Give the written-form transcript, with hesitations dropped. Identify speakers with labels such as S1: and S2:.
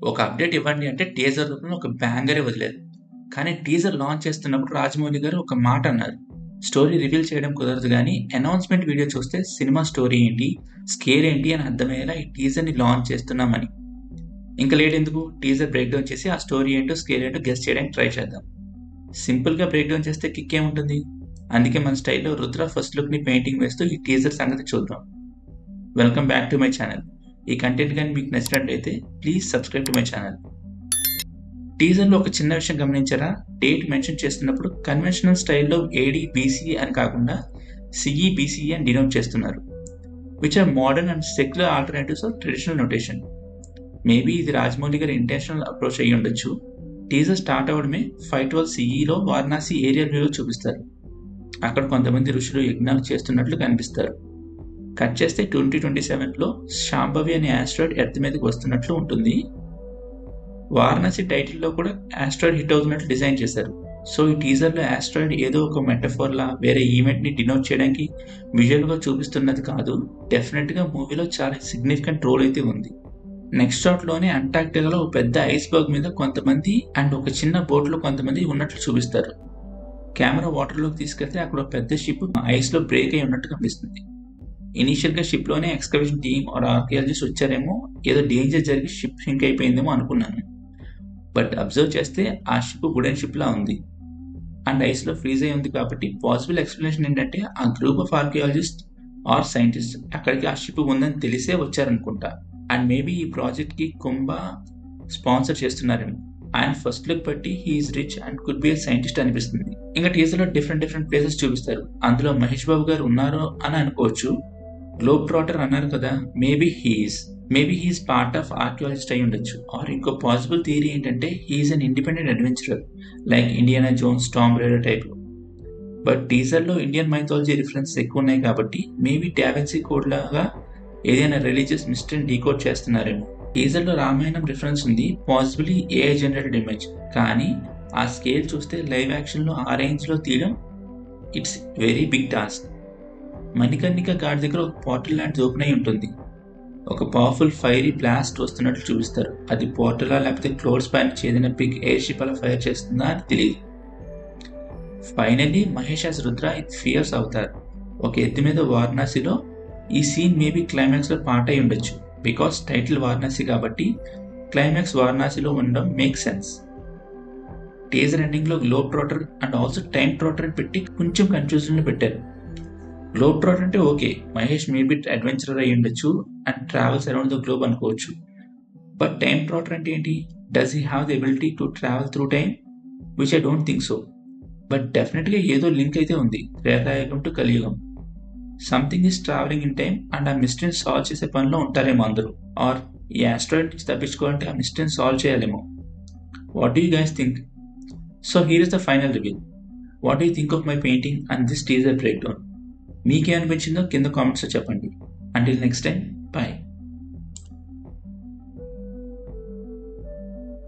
S1: ఒక అప్డేట్ ఇవ్వండి అంటే టీజర్ రూపంలో ఒక బ్యాంగరే వదిలేదు. కానీ టీజర్ లాంచ్ చేస్తున్నప్పుడు రాజమౌళి గారు ఒక మాట అన్నారు. స్టోరీ రివీల్ చేయడం కుదరదు కానీ అనౌన్స్మెంట్ వీడియో చూస్తే సినిమా స్టోరీ ఏంటి, స్కేర్ ఏంటి అని అర్థమయ్యేలా ఈ టీజర్ని లాంచ్ చేస్తున్నామని. ఇంకా లేట్ ఎందుకు, టీజర్ బ్రేక్ డౌన్ చేసి ఆ స్టోరీ ఏంటో స్కేర్ ఏంటో గెస్ట్ చేయడానికి ట్రై చేద్దాం. సింపుల్గా బ్రేక్ డౌన్ చేస్తే కిక్ ఏముంటుంది. అందుకే మన స్టైల్లో రుద్ర ఫస్ట్ లుక్ని పెయింటింగ్ వేస్తూ ఈ టీజర్ సంగతి చూద్దాం. Welcome back to my channel. ఈ కంటెంట్ కానీ మీకు నచ్చినట్లయితే please subscribe to my channel. టీజర్లో ఒక చిన్న విషయం గమనించారా? డేట్ మెన్షన్ చేస్తున్నప్పుడు కన్వెన్షనల్ స్టైల్లో ఏడి బీసీ అని కాకుండా సిఈ బీసీఈ అని డినోట్ చేస్తున్నారు, which are modern and secular alternatives of traditional notation. Maybe ఇది రాజమౌళి గారి ఇంటెన్షనల్ అప్రోచ్ అయ్యి ఉండొచ్చు. టీజర్ స్టార్ట్ అవడమే 512 సిఈలో వారణాసి ఏరియల్ వ్యూలో చూపిస్తారు. అక్కడ కొంతమంది ఋషులు యజ్ఞాలు చేస్తున్నట్లు కనిపిస్తారు. కట్ చేస్తే 2027లో శాంభవి అనే ఆస్ట్రాయిడ్ ఎర్త్ మీదకి వస్తున్నట్లు ఉంటుంది. వారణాసి టైటిల్లో కూడా ఆస్ట్రాయిడ్ హిట్ అవుతున్నట్లు డిజైన్ చేశారు. సో ఈ టీజర్లో ఆస్ట్రాయిడ్ ఏదో ఒక మెటఫోర్లా వేరే ఈవెంట్ని డినోట్ చేయడానికి విజువల్గా చూపిస్తున్నది కాదు. డెఫినెట్గా మూవీలో చాలా సిగ్నిఫికెంట్ రోల్ అయితే ఉంది. నెక్స్ట్ షాట్లోనే అంటార్క్టికాలో ఒక పెద్ద ఐస్బర్గ్ మీద కొంతమంది అండ్ ఒక చిన్న బోట్లో కొంతమంది ఉన్నట్లు చూపిస్తారు. కెమెరా వాటర్లోకి తీసుకెళ్తే అక్కడ ఒక పెద్ద షిప్ ఐస్లో బ్రేక్ అయి ఉన్నట్టు కనిపిస్తుంది. ఇనీషియల్గా షిప్లోనే ఎక్స్కవేషన్ టీమ్ ఆర్ ఆర్కియాలజిస్ట్ వచ్చారేమో, ఏదో డేంజర్ జరిగి షిప్ సింక్ అయిపోయిందేమో అనుకున్నాను. బట్ అబ్జర్వ్ చేస్తే ఆ షిప్ వుడెన్ షిప్లా ఉంది అండ్ ఐస్లో ఫ్రీజ్ అయి ఉంది. కాబట్టి పాసిబుల్ ఎక్స్ప్లెనేషన్ ఏంటంటే ఆ group of archaeologist or scientist అక్కడికి ఆ షిప్ ఉందని తెలిసే వచ్చారనుకుంటా. అండ్ మేబీ ఈ ప్రాజెక్ట్కి కుంభ స్పాన్సర్ చేస్తున్నారేమో. ఆయన ఫస్ట్ లుక్ బట్టి he's rich and could be a scientist అనిపిస్తుంది. ఇంకా టీజర్లో డిఫరెంట్ ప్లేసెస్ చూపిస్తారు. అందులో మహేష్ బాబు గారు ఉన్నారో అని అనుకోవచ్చు. గ్లోబ్ ట్రాటర్ అన్నారు కదా, maybe he's part of archaeologist అయి ఉండొచ్చు. ఆర్ ఇంకో పాసిబుల్ థియరీ ఏంటంటే he's an independent adventurer like Indiana Jones, Tomb Raider type. But టీజర్లో ఇండియన్ మైథాలజీ రిఫరెన్స్ ఎక్కువ ఉన్నాయి కాబట్టి మేబీ డావిన్సీ కోడ్ లాగా ఏదైనా రిలీజియస్ మిస్టరీని డీకోడ్ చేస్తున్నారేమో. టీజర్లో రామాయణం రిఫరెన్స్ ఉంది, పాసిబిలీ ఏఐ జనరేటెడ్ ఇమేజ్. కానీ ఆ స్కేల్ చూస్తే లైవ్ యాక్షన్లో ఆ రేంజ్లో తీయడం it's very big task. Manikarnika Ghat దగ్గర ఒక పోర్టల్ లాంటిది ఓపెన్ అయి ఉంటుంది. ఒక పవర్ఫుల్ ఫైరీ బ్లాస్ట్ వస్తున్నట్లు చూపిస్తారు. అది పోర్టలా లేకపోతే క్లోడ్స్ పైన ఏదైనా బిగ్ ఎయిర్ షిప్ అలా ఫైర్ చేస్తుందా అని తెలియదు. Finally Mahesh as Rudra in fierce అవుతారు. ఒక ఎత్తు మీద వారణాసిలో. ఈ సీన్ మేబీ క్లైమాక్స్లో పార్ట్ అయి ఉండొచ్చు. బికాస్ టైటిల్ వారణాసి కాబట్టి క్లైమాక్స్ వారణాసిలో ఉండడం మేక్ సెన్స్. టీజర్ ఎండింగ్లో globe trotter and also time trotter అని పెట్టి కొంచెం కన్ఫ్యూజన్లో పెట్టారు. గ్లోబ్ ట్రాటర్ అంటే ఓకే, మహేష్ మేబీ అడ్వెంచరర్ అయి ఉండొచ్చు and travels around the globe అనుకోవచ్చు. బట్ టైమ్ ట్రాటర్ అంటే ఏంటి? Does he have the ability to travel through time? Which I don't think so. But డెఫినెట్గా ఏదో లింక్ అయితే ఉంది, త్రేతాయుగం టు కలియుగం. Something is travelling in time and ఆ మిస్టరీని సాల్వ్ చేసే పనిలో ఉంటారేమో అందరూ. ఆర్ ఈ ఆస్ట్రాయిడ్ నుంచి తప్పించుకోవాలంటే ఆ మిస్టరీని సాల్వ్ చేయాలేమో. What do you guys think? So here is the final review. What do you think of my painting and this teaser break down? మీకేమనిపించిందో కింద కామెంట్స్లో చెప్పండి. Until next time, bye.